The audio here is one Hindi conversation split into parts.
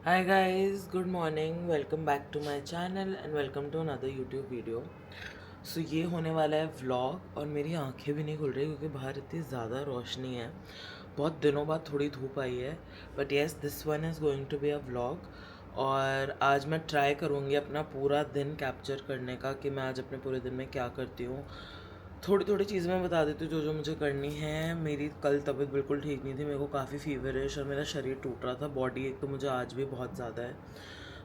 Hi guys, good morning. Welcome back to my channel and welcome to another YouTube video. So ये होने वाला है व्लॉग और मेरी आंखें भी नहीं खुल रही क्योंकि बाहर इतनी ज़्यादा रोशनी है। बहुत दिनों बाद थोड़ी धूप आई है, but yes this one is going to be a vlog. और आज मैं ट्राई करूँगी अपना पूरा दिन कैप्चर करने का कि मैं आज अपने पूरे दिन में क्या करती हूँ। थोड़ी थोड़ी चीज़ें मैं बता देती हूँ जो जो मुझे करनी है। मेरी कल तबीयत बिल्कुल ठीक नहीं थी, मेरे को काफ़ी फीवरिश और मेरा शरीर टूट रहा था। बॉडी एक तो मुझे आज भी बहुत ज़्यादा है,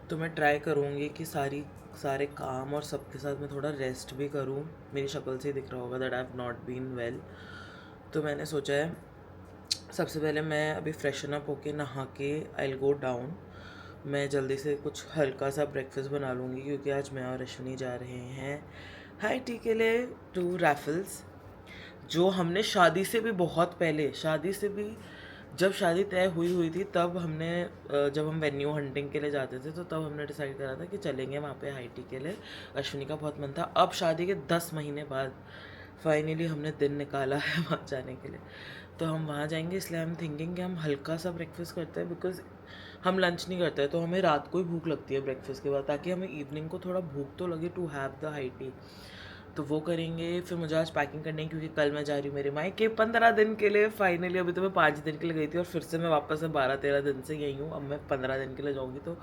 तो मैं ट्राई करूँगी कि सारे काम और सबके साथ मैं थोड़ा रेस्ट भी करूँ। मेरी शक्ल से ही दिख रहा होगा that I have not been well. तो मैंने सोचा है सबसे पहले मैं अभी फ्रेशन अप होके नहा के आई विल गो डाउन। मैं जल्दी से कुछ हल्का सा ब्रेकफास्ट बना लूँगी क्योंकि आज मैं और अश्विनी जा रहे हैं हाई टी के लिए टू रैफल्स, जो हमने शादी से भी बहुत पहले, शादी से भी जब शादी तय हुई हुई थी तब हमने जब हम वेन्यू हंटिंग के लिए जाते थे तो तब हमने डिसाइड करा था कि चलेंगे वहाँ पे हाई टी के लिए। अश्विनी का बहुत मन था। अब शादी के 10 महीने बाद फाइनली हमने दिन निकाला है वहाँ जाने के लिए, तो हम वहाँ जाएंगे। इसलिए आई एम थिंकिंग कि हम हल्का सा ब्रेकफास्ट करते हैं बिकॉज हम लंच नहीं करते हैं, तो हमें रात को ही भूख लगती है ब्रेकफास्ट के बाद, ताकि हमें इवनिंग को थोड़ा भूख तो लगे to have the high tea. तो वो करेंगे। फिर मुझे आज पैकिंग करनी है क्योंकि कल मैं जा रही हूँ मेरे मायके 15 दिन के लिए। फाइनली अभी तो मैं 5 दिन के लिए गई थी और फिर से मैं वापस से 12-13 दिन से यही हूँ। अब मैं 15 दिन के लिए जाऊँगी तो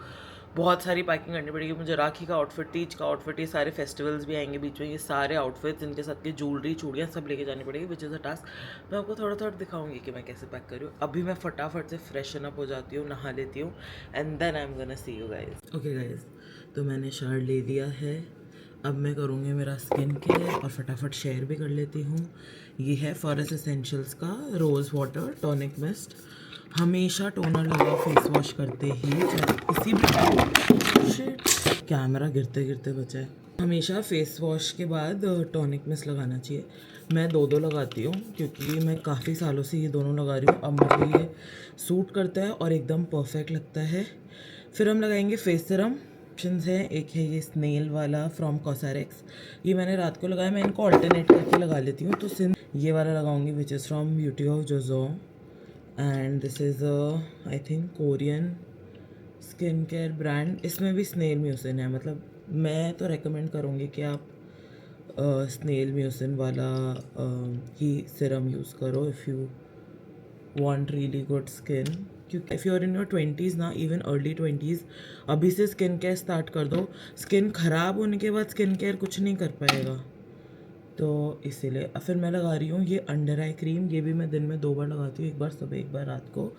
बहुत सारी पैकिंग करनी पड़ेगी मुझे। राखी का आउटफिट, तीज का आउटफिट, ये सारे फेस्टिवल्स भी आएंगे बीच में, ये सारे आउटफिट्स, इनके साथ की ज्वेलरी, चूड़ियाँ सब लेके जानी पड़ेगी, विच इज़ अ टास्क। मैं आपको थोड़ा थोड़ा दिखाऊंगी कि मैं कैसे पैक कर रही हूँ। अभी मैं फटाफट से फ्रेशन अप हो जाती हूँ, नहा लेती हूँ and then I am gonna see you guys. Okay guys, तो मैंने शावर ले लिया है। अब मैं करूँगी मेरा स्किन केयर और फटाफट शेयर भी कर लेती हूँ। ये है फॉरेस्ट एसेंशियल्स का रोज़ वाटर टॉनिक मिस्ट। हमेशा टोनर लगाओ फेस वॉश करते ही, चाहे किसी भी शिट, कैमरा गिरते गिरते बचा है। हमेशा फेस वॉश के बाद टॉनिक मिस्ट लगाना चाहिए। मैं दो दो लगाती हूँ क्योंकि मैं काफ़ी सालों से ये दोनों लगा रही हूँ। अब मुझे ये सूट करता है और एकदम परफेक्ट लगता है। फिर हम लगाएंगे फेस सीरम। ऑप्शंस हैं, एक है ये स्नेल वाला फ्रॉम कॉसारेक्स, ये मैंने रात को लगाया। मैं इनको ऑल्टरनेट करके लगा लेती हूँ। तो सिंस ये वाला लगाऊंगी which is from beauty of Joseon, and this is I think Korean skin care brand. इसमें भी स्नेल म्यूसिन है, मतलब मैं तो रेकमेंड करूँगी कि आप स्नेल म्यूसिन वाला ही सिरम यूज़ करो if you want really good skin। क्योंकि if you are in your 20s ना, इवन अर्ली 20s, अभी से स्किन केयर स्टार्ट कर दो। स्किन ख़राब होने के बाद स्किन केयर कुछ नहीं कर पाएगा। तो इसीलिए फिर मैं लगा रही हूँ ये अंडर आई क्रीम। ये भी मैं दिन में 2 बार लगाती हूँ, एक बार सुबह एक बार रात को।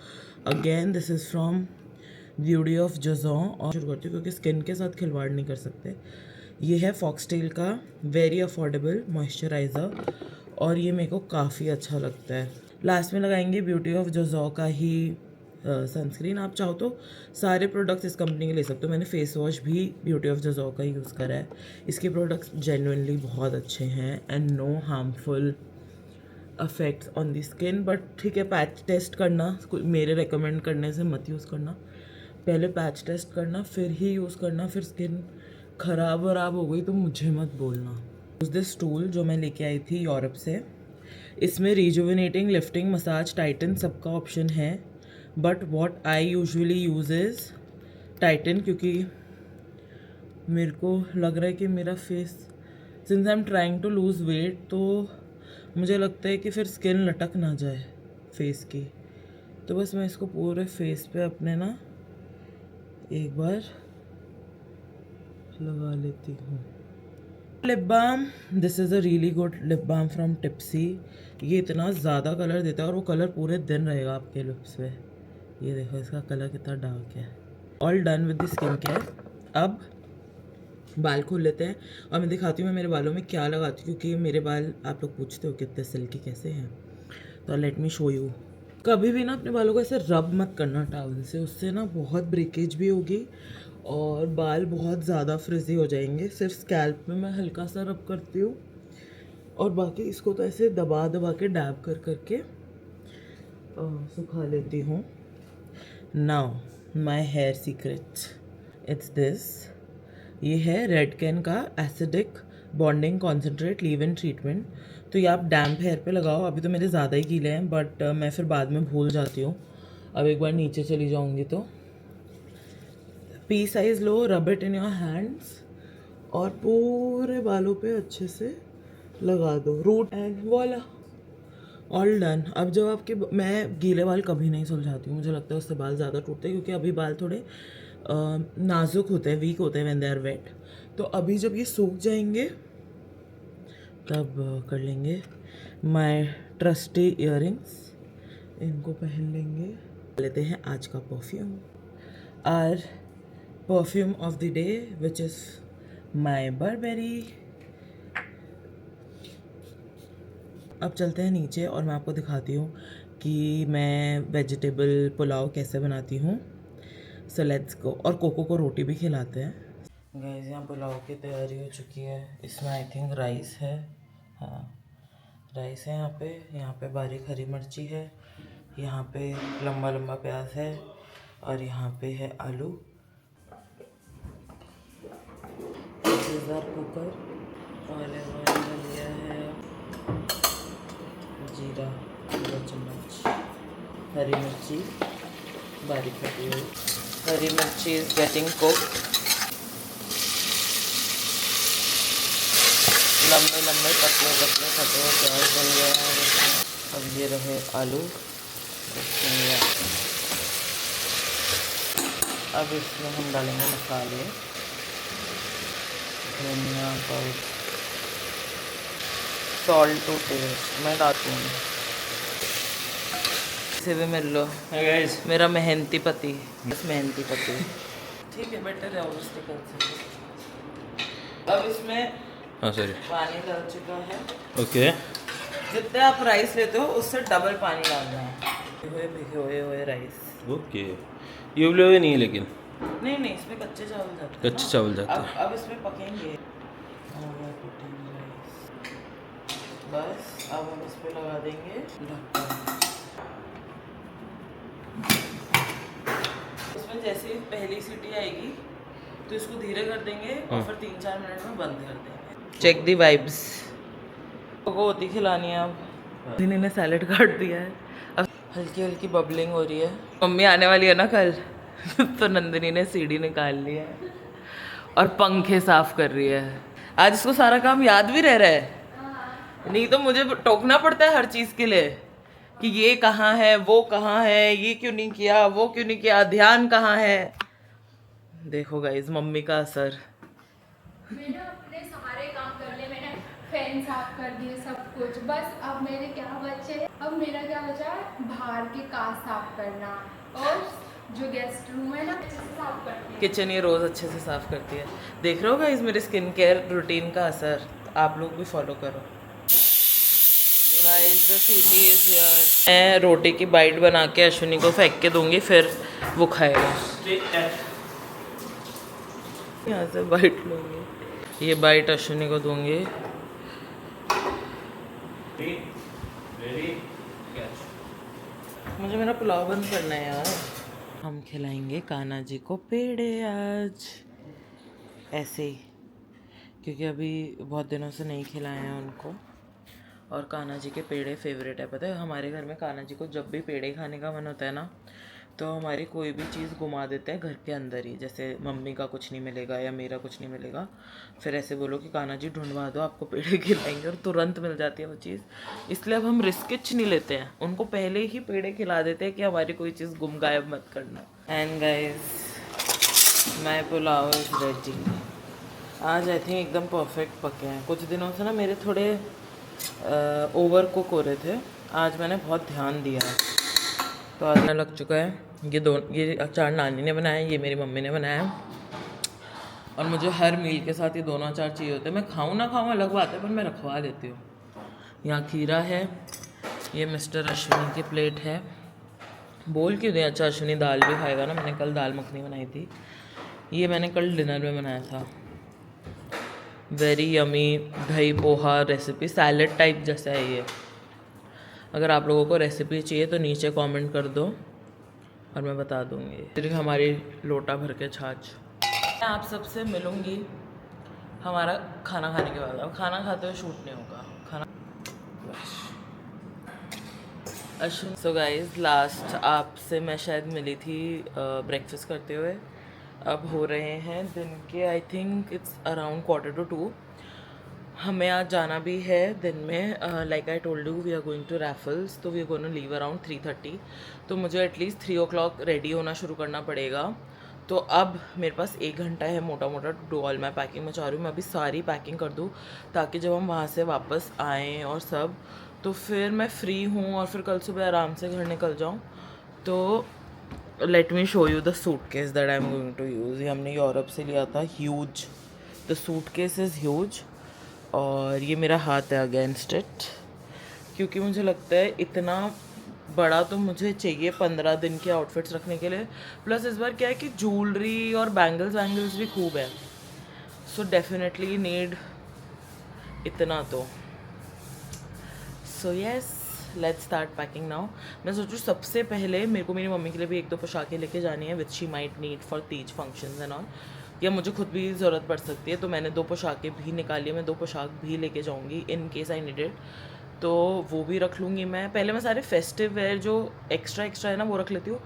Again this is from beauty of जजों। और शुरू करती हूँ क्योंकि स्किन के साथ खिलवाड़ नहीं कर सकते। ये है फॉक्सटेल का वेरी अफोर्डेबल मॉइस्चराइज़र और ये मेरे को काफ़ी अच्छा लगता है। लास्ट में लगाएंगे ब्यूटी ऑफ जोजो का ही सनस्क्रीन। आप चाहो तो सारे प्रोडक्ट्स इस कंपनी के ले सकते हो। मैंने फेस वॉश भी ब्यूटी ऑफ जोजो का यूज़ करा है। इसके प्रोडक्ट्स जेन्युइनली बहुत अच्छे हैं and no harmful effects on the skin. But ठीक है, पैच टेस्ट करना, मेरे रेकमेंड करने से मत यूज़ करना। पहले पैच टेस्ट करना फिर ही यूज़ करना। फिर स्किन ख़राब वराब हो गई तो मुझे मत बोलना। दिस टूल जो मैं लेके आई थी यूरोप से, इसमें रिजुविनेटिंग, लिफ्टिंग, मसाज, टाइटन सबका ऑप्शन है। But what I usually use is tighten, क्योंकि मेरे को लग रहा है कि मेरा face, since I am trying to lose weight, तो मुझे लगता है कि फिर स्किन लटक ना जाए फेस की। तो बस मैं इसको पूरे फेस पे अपने ना एक बार लगा लेती हूँ। Lip balm, this is a really good lip balm from Tipsy. ये इतना ज़्यादा कलर देता है और वो कलर पूरे दिन रहेगा आपके लिप्स पे। ये देखो इसका कलर कितना डार्क है। All done with the skin care. अब बाल खोल लेते हैं और मैं दिखाती हूँ मैं मेरे बालों में क्या लगाती हूँ, क्योंकि मेरे बाल आप लोग पूछते हो कितने सिल्की कैसे हैं। तो लेट मी शो यू। कभी भी ना अपने बालों को ऐसे रब मत करना टॉवल से, उससे ना बहुत ब्रेकेज भी होगी और बाल बहुत ज़्यादा फ्रिजी हो जाएंगे। सिर्फ स्कैल्प में मैं हल्का सा रब करती हूँ और बाकी इसको तो ऐसे दबा दबा के डैब कर करके सुखा लेती हूँ। Now my hair secret, it's this. ये है रेड कैन का acidic bonding concentrate leave in treatment. तो ये आप डैम्प हेयर पे लगाओ। अभी तो मेरे ज़्यादा ही गीले हैं, बट मैं फिर बाद में भूल जाती हूँ। अब एक बार नीचे चली जाऊँगी तो P size low, rub it in your hands और पूरे बालों पे अच्छे से लगा दो, रूट एंड वॉला, ऑल डन। अब जब आपके, मैं गीले बाल कभी नहीं सुलझाती हूँ, मुझे लगता है उससे बाल ज़्यादा टूटते हैं, क्योंकि अभी बाल थोड़े नाजुक होते हैं, वीक होते हैं व्हेन दे आर वेट। तो अभी जब ये सूख जाएंगे तब कर लेंगे माय ट्रस्टी इयररिंग्स, इनको पहन लेंगे। लेते हैं आज का perfume, or perfume of the day which is my Burberry. अब चलते हैं नीचे और मैं आपको दिखाती हूँ कि मैं वेजिटेबल पुलाव कैसे बनाती हूँ। So let's go. और कोको को रोटी भी खिलाते हैं। गाइस यहाँ पुलाव की तैयारी हो चुकी है। इसमें आई थिंक राइस है, हाँ राइस है यहाँ पे बारीक हरी मिर्ची है, यहाँ पे लंबा लंबा प्याज है और यहाँ पे है आलू। कुकर, ऑलिव ऑयल लिया है, जीरा 2 चम्मच, हरी मिर्ची बारीक कटी हुई, हरी मिर्ची इज गेटिंग कुक्ड। लंबे लंबे पतले पतले कटे हुए प्याज बन गए हैं। अब ये रहे आलू, अब इसमें हम डालेंगे मसाले, धनिया पाउडर, सॉल्ट टू टेस्ट मैं डालती हूँ। इसे भी मिल लो मेरा मेहनती पति, बस मेहनती पति, ठीक है बेटर है ऑब्वियसली। अब इसमें हाँ सर पानी डाल चुका है। ओके, जितने आप राइस लेते हो उससे डबल पानी डालना है। भिगोए हुए राइस। ओके, ये उबले हुए नहीं है लेकिन? नहीं इसमें कच्चे चावल जाते हैं। कच्चे चावल जाते हैं। अब इसमें पकेंगे। बस अब हम इस पे लगा देंगे ढक्कन। इसमें जैसे ही पहली सीटी आएगी तो इसको धीरे कर देंगे और फिर 3-4 मिनट में बंद कर देंगे। Check the vibes. को होती खिलानी है। अब इन्होंने सैलेड काट दिया है, अब हल्की हल्की बबलिंग हो रही है। मम्मी आने वाली है ना कल तो नंदिनी ने सीढ़ी निकाल ली है और पंखे साफ कर रही है। आज इसको सारा काम याद भी रह रहा है, नहीं तो मुझे टोकना पड़ता है हर चीज़ के लिए कि ये कहाँ है, वो कहाँ है, ये क्यों नहीं किया, वो क्यों नहीं किया, ध्यान कहाँ है। देखो गाइस मम्मी का असर। मैंने अपने सारे काम कर लिए, मैंने फैन साफ कर दिए सब कुछ, बस अब मेरे क्या बचे, अब मेरा क्या बचा है बाहर के कांच साफ करना और जो गेस्ट रूम है ना अच्छे से साफ करती है। किचन ये रोज़ अच्छे से साफ करती है। देख रहे हो गाइस मेरे स्किन केयर रूटीन का असर, आप लोग भी फॉलो करो। गाइस द सीटी इज हियर। मैं रोटी की बाइट बना के अश्विनी को फेंक के दूंगी, फिर वो खाएगा। यहाँ से बाइट लूँगी, ये बाइट अश्विनी को दूंगी। मुझे मेरा पुलाव बंद करना है यार। हम खिलाएंगे कान्हा जी को पेड़े आज ऐसे ही, क्योंकि अभी बहुत दिनों से नहीं खिलाए हैं उनको। और कान्हा जी के पेड़े फेवरेट है। पता है हमारे घर में कान्हा जी को जब भी पेड़े खाने का मन होता है ना, तो हमारी कोई भी चीज़ घुमा देते हैं घर के अंदर ही। जैसे मम्मी का कुछ नहीं मिलेगा या मेरा कुछ नहीं मिलेगा, फिर ऐसे बोलो कि कान्हा जी ढूंढवा दो आपको पेड़े खिलाएंगे, और तुरंत मिल जाती है वो चीज़। इसलिए अब हम रिस्क नहीं लेते हैं, उनको पहले ही पेड़े खिला देते हैं कि हमारी कोई चीज़ गुम गायब मत करना। And guys my pulao is ready. आज आई थिंक एकदम परफेक्ट पके हैं। कुछ दिनों से ना मेरे थोड़े ओवर कुक हो रहे थे, आज मैंने बहुत ध्यान दिया है तो आज लग चुका है। ये अचार नानी ने बनाया है, ये मेरी मम्मी ने बनाया है। और मुझे हर मील के साथ ये दोनों अचार चाहिए होते हैं। मैं खाऊं ना खाऊं अलग बात है, पर मैं रखवा देती हूँ। यहाँ खीरा है, ये मिस्टर अश्विनी की प्लेट है। बोल क्यों दें, अच्छा अश्विनी दाल भी खाएगा ना, मैंने कल दाल मखनी बनाई थी, ये मैंने कल डिनर में बनाया था। वेरी यमी दही पोहा रेसिपी, सैलेड टाइप जैसा है ये। अगर आप लोगों को रेसिपी चाहिए तो नीचे कमेंट कर दो और मैं बता दूँगी। फिर हमारी लोटा भर के छाछ। मैं आप सबसे मिलूँगी हमारा खाना खाने के बाद। अब खाना खाते हुए शूट नहीं होगा खाना। अश्विन सो गाइस लास्ट आपसे मैं शायद मिली थी ब्रेकफास्ट करते हुए, अब हो रहे हैं दिन के आई थिंक इट्स अराउंड 1:45. हमें आज जाना भी है दिन में. Like I told you we are going to Raffles, तो we are going to leave around 3:30. तो मुझे एटलीस्ट 3 o'clock रेडी होना शुरू करना पड़ेगा. तो अब मेरे पास 1 घंटा है मोटा मोटा to do all my packing. मैं चाह रही हूँ मैं अभी सारी पैकिंग कर दूँ ताकि जब हम वहाँ से वापस आएँ और सब, तो फिर मैं फ्री हूँ और फिर कल सुबह आराम से घर निकल जाऊँ. तो let me show you the suitcase that I am going to use. ये हमने यूरोप से लिया था. Huge, the suitcase is huge. और ये मेरा हाथ है अगेंस्ट इट, क्योंकि मुझे लगता है इतना बड़ा तो मुझे चाहिए 15 दिन के आउटफिट्स रखने के लिए. प्लस इस बार क्या है कि ज्वेलरी और बैंगल्स भी खूब है. सो डेफिनेटली नीड इतना. तो so yes, let's start packing now. मैं सोचूँ सबसे पहले मेरे को मेरी मम्मी के लिए भी 1-2 पोशाकें लेके जानी है which she might need for Teej functions and all, या मुझे खुद भी ज़रूरत पड़ सकती है. तो मैंने 2 पोशाकें भी निकाली है. मैं 2 पोशाक भी लेके जाऊँगी इन केस आई नीडेड. तो वो भी रख लूँगी मैं. पहले मैं सारे फेस्टिव वेयर जो एक्स्ट्रा है ना वो रख लेती हूँ.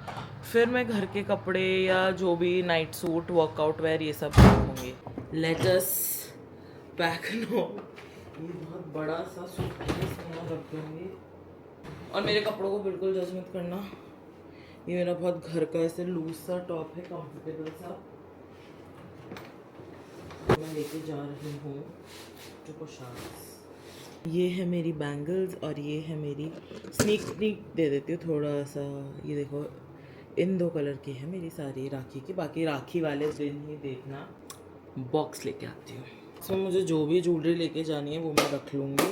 फिर मैं घर के कपड़े या जो भी नाइट सूट वर्कआउट वेयर ये सब रखूँगी. Let us pack no. ये बहुत बड़ा सा सूटकेस मैं रख दूँगी. और मेरे कपड़ों को बिल्कुल जज मत करना. ये मेरा बहुत घर का ऐसे लूज सा टॉप है, कंफर्टेबल सा. मैं लेके जा रही हूँ जो पोशाक. ये है मेरी बैंगल्स और ये है मेरी स्नीक दे देती हूँ थोड़ा सा. ये देखो इन 2 कलर की है मेरी सारी राखी की. बाकी राखी वाले दिन ही देखना बॉक्स लेके आती हूँ. इसमें मुझे जो भी ज्वेलरी लेके जानी है वो मैं रख लूँगी.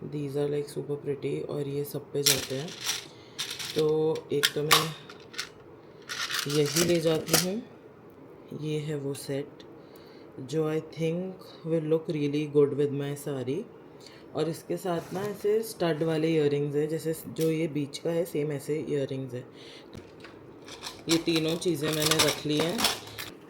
These are like super pretty और ये सब पे जाते हैं. तो एक तो मैं यही ले जाती हूँ. ये है वो सेट जो I think will look really good with my sari. और इसके साथ ना ऐसे स्टड वाले इयररिंग्स है, जैसे जो ये बीच का है सेम ऐसे इयररिंग्स है. ये तीनों चीज़ें मैंने रख ली हैं.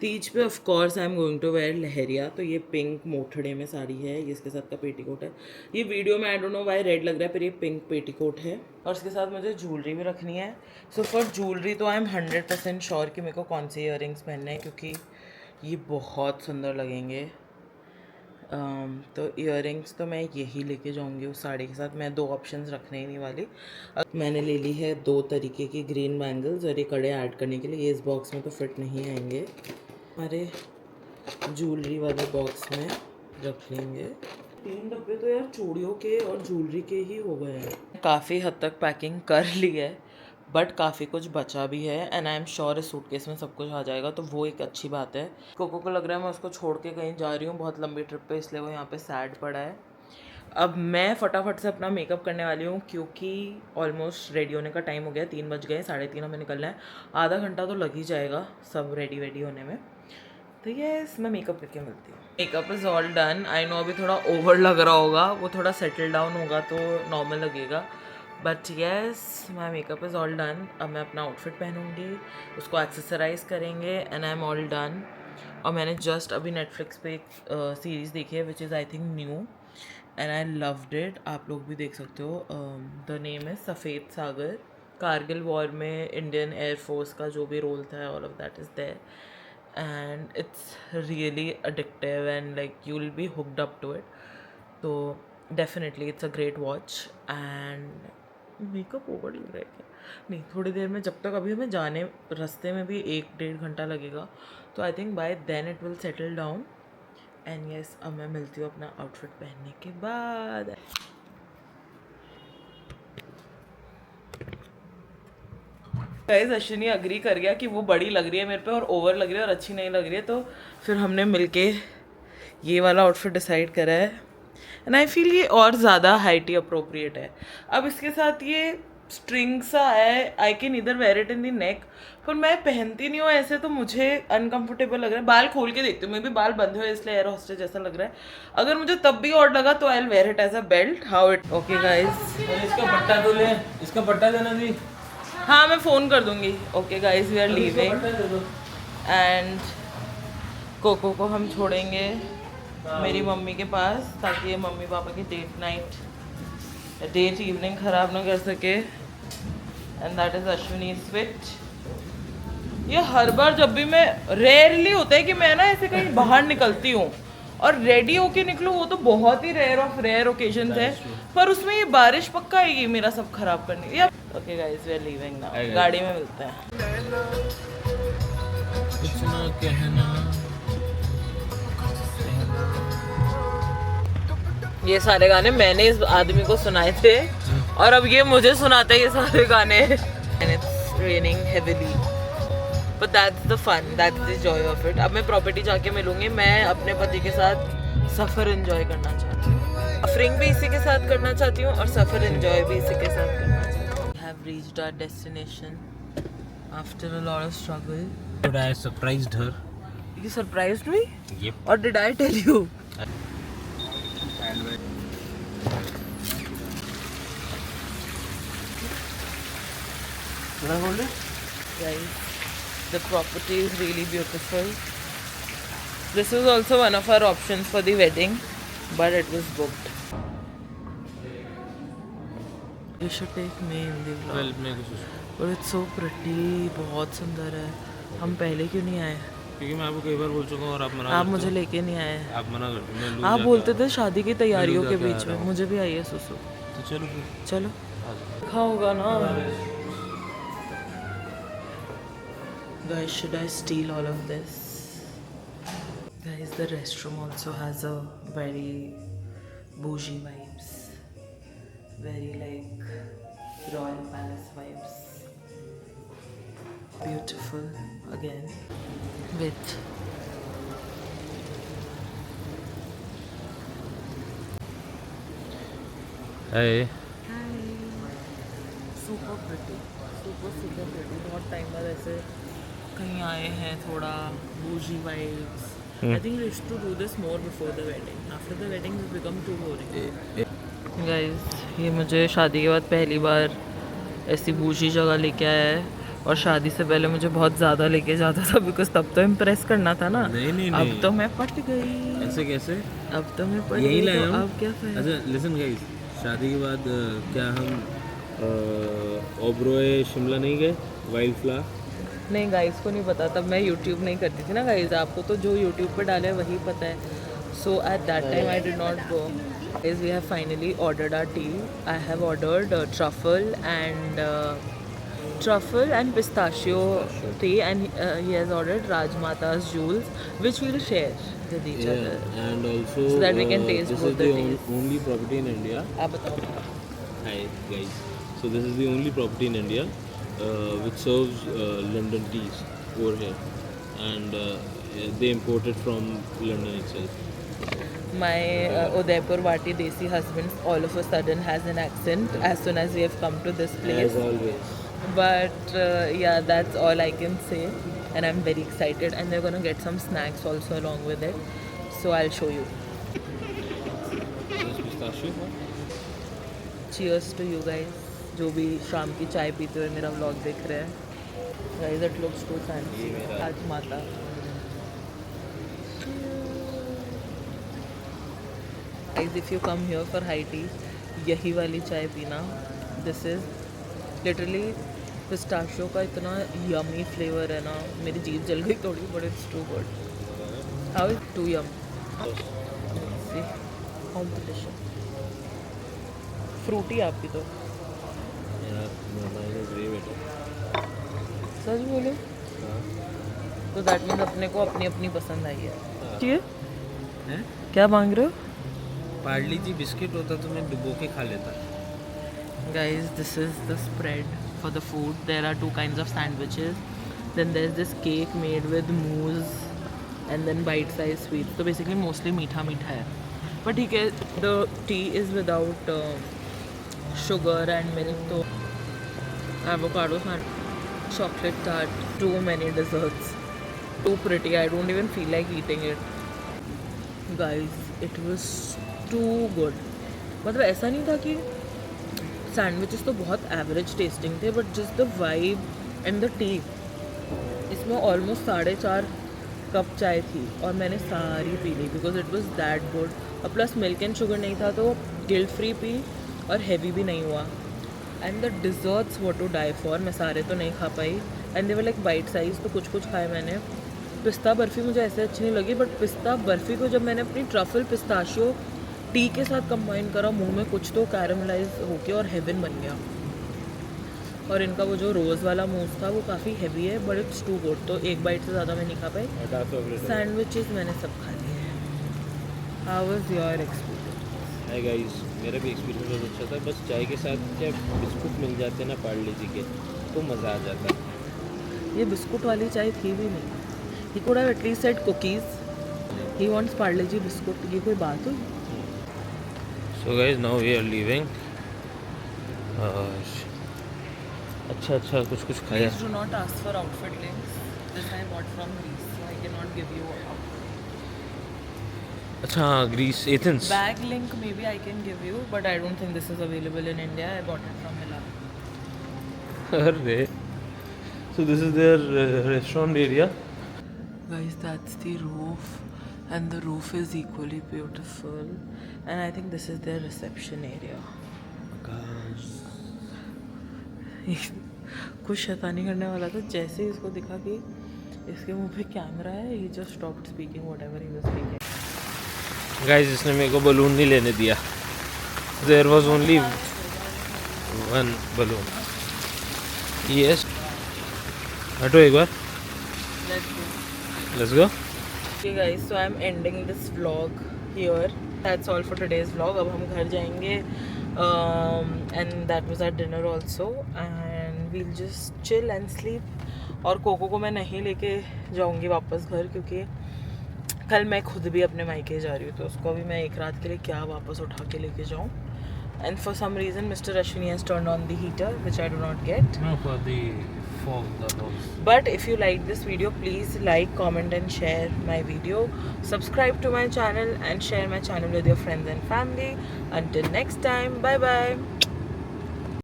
तीज पे of course I am going to wear leheriya. तो ये पिंक मोठड़े में साड़ी है, ये इसके साथ का पेटीकोट है. ये वीडियो में I don't know why red लग रहा है, पर ये पिंक पेटीकोट है. और इसके साथ मुझे ज्वेलरी भी रखनी है. सो फॉर ज्वेलरी तो आई एम 100% श्योर कि मेरे को कौन से इयररिंग्स पहनने हैं, क्योंकि ये बहुत सुंदर लगेंगे. तो इयररिंग्स तो मैं यही लेके जाऊंगी उस साड़ी के साथ. मैं 2 ऑप्शंस रखने ही नहीं वाली. मैंने ले ली है 2 तरीके की ग्रीन बैंगल्स और ये कड़े ऐड करने के लिए. ये इस बॉक्स में तो फिट नहीं आएंगे, हमारे ज्वेलरी वाले बॉक्स में रख लेंगे. 3 डब्बे तो यार चूड़ियों के और ज्वेलरी के ही हो गए हैं. काफ़ी हद तक पैकिंग कर ली है, बट काफ़ी कुछ बचा भी है. एंड आई एम श्योर इस सूटकेस में सब कुछ आ जाएगा, तो वो एक अच्छी बात है. कोको को लग रहा है मैं उसको छोड़ के कहीं जा रही हूँ बहुत लंबी ट्रिप पे, इसलिए वो यहाँ पे सैड पड़ा है. अब मैं फटाफट से अपना मेकअप करने वाली हूँ, क्योंकि ऑलमोस्ट रेडी होने का टाइम हो गया. 3 बज गए, 3:30 हमें निकलना है. आधा घंटा तो लग ही जाएगा सब रेडी होने में. तो यस, मैं मेकअप करके मिलती हूँ. Makeup is all done. I know अभी थोड़ा ओवर लग रहा होगा, वो थोड़ा सेटल डाउन होगा तो नॉर्मल लगेगा. But yes, my makeup is all done. अब मैं अपना आउटफिट पहनूंगी, उसको एक्सेसराइज करेंगे and I am all done. और मैंने जस्ट अभी नेटफ्लिक्स पे एक सीरीज़ देखी है which is I think new and I loved it. आप लोग भी देख सकते हो. द नेम है सफ़ेद सागर. कारगिल वॉर में इंडियन एयरफोर्स का जो भी रोल था, all of that is there. And it's really addictive and like you'll be hooked up to it. So definitely it's a great watch. And makeup over लग रहा है क्या? नहीं, थोड़ी देर में, जब तक अभी हमें जाने रास्ते में भी 1-1.5 घंटा लगेगा, तो I think by then it will settle down. And yes, अब मैं मिलती हूँ अपना आउटफिट पहनने के बाद. गाइस, अश्विनी अग्री कर गया कि वो बड़ी लग रही है मेरे पे और ओवर लग रही है और अच्छी नहीं लग रही है. तो फिर हमने मिलके ये वाला आउटफिट डिसाइड करा है. एंड आई फील ये और ज़्यादा हाइटी अप्रोप्रिएट है. अब इसके साथ ये स्ट्रिंग सा है, आई कैन इधर वेयर इट इन दी नेक, पर मैं पहनती नहीं हूँ ऐसे, तो मुझे अनकम्फर्टेबल लग रहा है. बाल खोल के देखती हूँ, मैं भी बाल बंधे हुए इसलिए एयर हॉस्टेज जैसा लग रहा है. अगर मुझे तब भी और लगा तो I will wear it as a belt. How it. Okay guys, इसका पट्टा तो ले, इसका पट्टा देना दी. हाँ, मैं फ़ोन कर दूँगी. Okay guys, we are leaving and Coco को हम छोड़ेंगे मेरी मम्मी के पास, ताकि ये मम्मी पापा की डेट इवनिंग ख़राब ना कर सके. And that is Ashwini switch. ये हर बार जब भी मैं रेयरली होता है कि मैं ना ऐसे कहीं बाहर निकलती हूँ और रेडी होके निकलूँ, वो तो बहुत ही रेयर ऑफ रेयर ओकेजन है, पर उसमें ये बारिश पक्का आएगी मेरा सब खराब करने के। Okay guys, we are leaving now, गाड़ी में मिलते हैं। कुछ ना कहना। ये सारे गाने मैंने इस आदमी को सुनाए थे और अब ये मुझे सुनाते हैं ये सारे गाने। And it's raining heavily. But that's the fun, that's the joy of it. अब मैं प्रॉपर्टी जाके मिलूंगी। मैं अपने पति के साथ सफ़र एंजॉय करना चाहती हूँ, सफरिंग भी इसी के साथ करना चाहती हूँ और सफ़र एंजॉय भी इसी के साथ करना चाहती हूँ। We have reached our destination after a lot of struggle. But I surprised her. You surprised me? Yep. Or did I tell you? Guys, the property is really beautiful. This was also one of our options for the wedding, but it was booked. You should take me in the vlog. Well, मैं कुछ But it's so pretty, बहुत सुंदर है। हम पहले क्यों नहीं आए? क्योंकि मैं आपको कई बार बोल चुका हूँ और आप मना आप करते मुझे हो। लेके नहीं आए। आप मना करते हो। मैं लूज़ आप जाके बोलते आ थे शादी की तैयारियों के जाके आ बीच रहा में, हूँ। मुझे भी आई है सुसु। तो चलो फिर चलो, आ जाओ। लिखा होगा ना। Guys, should I steal all of this? Guys, the restroom also has a very bougie vibes, very like Royal Palace vibes. Beautiful again with Hey. super pretty, super pretty. बहुत टाइम बाद ऐसे कहीं आए हैं, थोड़ा bougie vibes. I think we used to do this more before the wedding. After the wedding, it's become too boring. Guys, ये मुझे शादी के बाद पहली बार ऐसी बूझी जगह लेके आया है और शादी से पहले मुझे बहुत ज़्यादा लेके जाता था, बिकॉज तब तो इम्प्रेस करना था ना। नहीं अब तो मैं पट गई। ऐसे कैसे? अब तो मैं पट यही गई, लाया तो हूँ। अब क्या फायदा? अच्छा लिसन गाइस, शादी के बाद क्या हम ओबरोए शिमला नहीं गए? Wild flower? नहीं गाइस को नहीं पता, तब मैं यूट्यूब नहीं करती थी ना गाइस। आपको तो जो यूट्यूब पे डाले वही पता है। So at that time I did not go. Guys, we have finally ordered our tea. I have ordered truffle and pistachio tea, and he has ordered Rajmata's jewels, which we'll share with each other. And also So that we can taste this both is the the teas. only property in India. आप बताओ। Hi guys. So this is the only property in India which serves London teas over here, and they import it from London itself. My Udaipur Vati Desi husband all of a sudden has an accent as soon as we have come to this place. As always. But yeah, that's all I can say, and I'm very excited. And they're gonna get some snacks also along with it, so I'll show you. This pistachio. Cheers to you guys, जो भी शाम की चाय पीते हुए मेरा vlog देख रहे हैं. Guys, it looks too fancy. आज माता. Guys, if you come here for high tea, यही वाली चाय पीना. This is literally पिस्ताशियो का इतना यमी फ्लेवर है ना, मेरी जीभ जल गई थोड़ी, but it's too good. How is too yum? See, competition. Fruity आपकी तो. सच बोलो तो दैट मीन्स अपने को अपनी अपनी पसंद आई है. ठीक है? क्या मांग रहे हो? पार्ली जी बिस्किट होता तो मैं डुबो के खा लेता. Guys, this is the spread for the food. There are two kinds of sandwiches. Then there's this cake made with mousse and then bite-sized sweets. So basically mostly मीठा मीठा है. But ठीक है, the tea is without sugar and milk. तो avocado sandwich, chocolate tart, too many desserts. Too pretty. I don't even feel like eating it. Guys, it was too good. मतलब ऐसा नहीं था कि सैंडविचेस तो बहुत एवरेज टेस्टिंग थे, but just the vibe and the tea, इसमें ऑलमोस्ट 4.5 कप चाय थी और मैंने सारी पी ली because it was that good. और प्लस मिल्क एंड शुगर नहीं था तो गिल्ट फ्री पी और हैवी भी नहीं हुआ. And the desserts were to die for. मैं सारे तो नहीं खा पाई and they were like bite size, तो कुछ खाए मैंने। पिस्ता बर्फ़ी मुझे ऐसे अच्छी नहीं लगी, बट पिस्ता बर्फ़ी को जब मैंने अपनी ट्रफल पिस्ताशियो टी के साथ कंबाइन करा, मुंह में कुछ तो कैरमलाइज होके और हेवन बन गया। और इनका वो जो रोज़ वाला मूस था वो काफ़ी हैवी है, बट इट्स टू गुड, तो एक बाइट से ज़्यादा मैं नहीं खा पाई। सैंडविचेस मैंने सब खा लिए हैं। How was your experience? Hi guys, मेरा भी एक्सपीरियंस बहुत अच्छा था। बस चाय के साथ क्या बिस्कुट मिल जाते हैं ना पार्ले जी के, तो मज़ा आ जाता है। ये बिस्कुट वाली चाय थी भी नहीं। He could have at least said cookies, he wants Parle G biscuit. ये कोई बात हुई? So guys, now we are leaving. अच्छा कुछ खाया। Please do not ask for outfit links. This I bought from Greece, so I cannot give you a अच्छा, Greece, Athens. bag link. Maybe I can give you, but I don't think this is available in India. I bought it from Milan. अरे, so this is their restaurant area. Guys, that's the roof, and the roof is equally beautiful. And I think this is their reception area. कुछ शैतानी करने वाला था, जैसे ही इसको दिखा कि इसके मुंह पे कैमरा है, he just stopped speaking whatever he was speaking. Guys, इसने मेरे को बलून नहीं लेने दिया। There was only one balloon. Yes. हटो एक बार। Let's go. Okay guys, so I'm ending this vlog here. That's all for today's vlog. अब हम घर जाएंगे, and that was our dinner also, and we'll just chill and sleep. और कोको को मैं नहीं लेके जाऊंगी वापस घर, क्योंकि कल मैं खुद भी अपने मायके जा रही हूँ, तो उसको भी मैं एक रात के लिए क्या वापस उठा के लेके जाऊँ। And for some reason Mr. Ashwini has turned on the heater, which I do not get. No, for the fog, the loss. But if you like this video, please like, comment and share my video. Subscribe to my channel and share my channel with your friends and family. Until next time, bye bye.